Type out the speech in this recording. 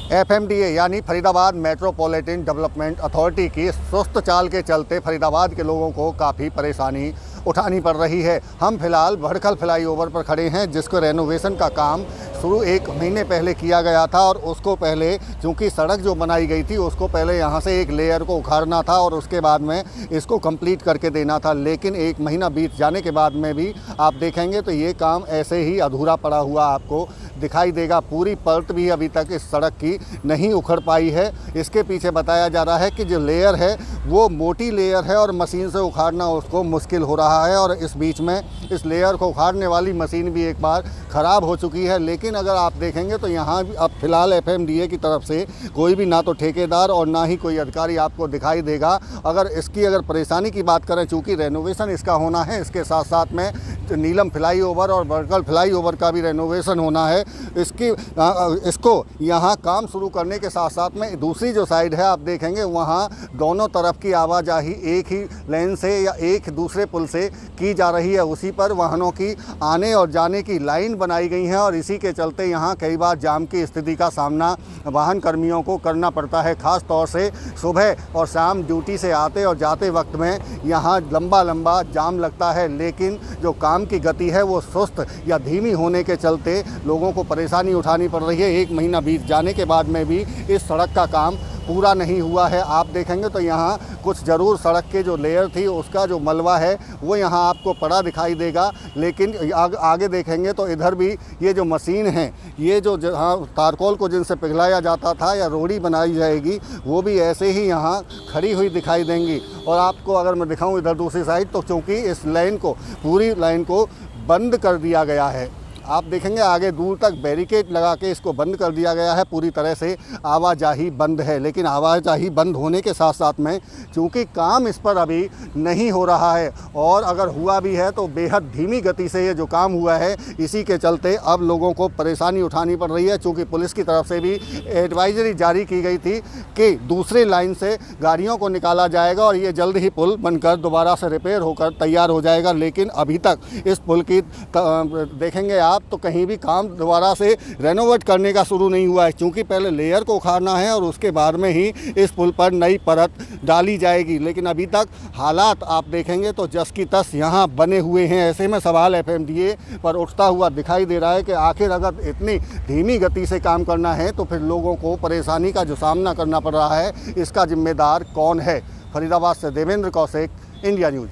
एफएमडीए यानी Faridabad metropolitan development authority की सुस्त चाल के चलते फरीदाबाद के लोगों को काफ़ी परेशानी उठानी पड़ रही है। हम फिलहाल भड़कल फ्लाईओवर पर खड़े हैं, जिसको रेनोवेशन का काम शुरू 1 महीने पहले किया गया था और उसको पहले चूँकि सड़क जो बनाई गई थी उसको पहले यहाँ से एक लेयर को उखाड़ना था और उसके बाद में इसको कंप्लीट करके देना था। लेकिन 1 महीना बीत जाने के बाद में भी आप देखेंगे तो ये काम ऐसे ही अधूरा पड़ा हुआ आपको दिखाई देगा। पूरी परत भी अभी तक इस सड़क की नहीं उखड़ पाई है। इसके पीछे बताया जा रहा है कि जो लेयर है वो मोटी लेयर है और मशीन से उखाड़ना उसको मुश्किल हो रहा है और इस बीच में इस लेयर को उखाड़ने वाली मशीन भी एक बार ख़राब हो चुकी है। लेकिन अगर आप देखेंगे तो यहाँ अब फिलहाल एफएमडीए की तरफ से कोई भी ना तो ठेकेदार और ना ही कोई अधिकारी आपको दिखाई देगा। अगर परेशानी की बात करें, चूँकि रेनोवेशन इसका होना है, इसके साथ साथ में नीलम फ्लाईओवर और भड़कल फ्लाईओवर का भी रेनोवेशन होना है। इसको यहाँ काम शुरू करने के साथ साथ में दूसरी जो साइड है आप देखेंगे वहाँ दोनों तरफ की आवाजाही एक ही लेन से या एक दूसरे पुल से की जा रही है। उसी पर वाहनों की आने और जाने की लाइन बनाई गई है और इसी के चलते यहाँ कई बार जाम की स्थिति का सामना वाहन कर्मियों को करना पड़ता है। ख़ास तौर से सुबह और शाम ड्यूटी से आते और जाते वक्त में यहाँ लंबा जाम लगता है। लेकिन जो काम की गति है वो सुस्त या धीमी होने के चलते लोगों को परेशानी उठानी पड़ रही है। 1 महीना बीत जाने के बाद में भी इस सड़क का काम पूरा नहीं हुआ है। आप देखेंगे तो यहाँ कुछ ज़रूर सड़क के जो लेयर थी उसका जो मलबा है वो यहाँ आपको पड़ा दिखाई देगा। लेकिन आगे देखेंगे तो इधर भी ये जो मशीन है, ये जो जहाँ तारकोल को जिनसे पिघलाया जाता था या रोड़ी बनाई जाएगी, वो भी ऐसे ही यहाँ खड़ी हुई दिखाई देंगी। और आपको अगर मैं दिखाऊँ इधर दूसरी साइड, तो चूँकि इस लाइन को पूरी लाइन को बंद कर दिया गया है। आप देखेंगे आगे दूर तक बैरिकेड लगा के इसको बंद कर दिया गया है। पूरी तरह से आवाजाही बंद है। लेकिन आवाजाही बंद होने के साथ साथ में चूँकि काम इस पर अभी नहीं हो रहा है और अगर हुआ भी है तो बेहद धीमी गति से ये जो काम हुआ है, इसी के चलते अब लोगों को परेशानी उठानी पड़ रही है। चूँकि पुलिस की तरफ से भी एडवाइजरी जारी की गई थी कि दूसरे लाइन से गाड़ियों को निकाला जाएगा और ये जल्द ही पुल बनकर दोबारा से रिपेयर होकर तैयार हो जाएगा। लेकिन अभी तक इस पुल की देखेंगे आप तो कहीं भी काम दोबारा से रेनोवेट करने का शुरू नहीं हुआ है। क्योंकि पहले लेयर को उखाड़ना है और उसके बाद में ही इस पुल पर नई परत डाली जाएगी। लेकिन अभी तक हालात आप देखेंगे तो जस की तस यहाँ बने हुए हैं। ऐसे में सवाल एफएमडीए पर उठता हुआ दिखाई दे रहा है कि आखिर अगर इतनी धीमी गति से काम करना है तो फिर लोगों को परेशानी का जो सामना करना पड़ रहा है, इसका जिम्मेदार कौन है। फरीदाबाद से देवेंद्र कौशिक, इंडिया न्यूज़।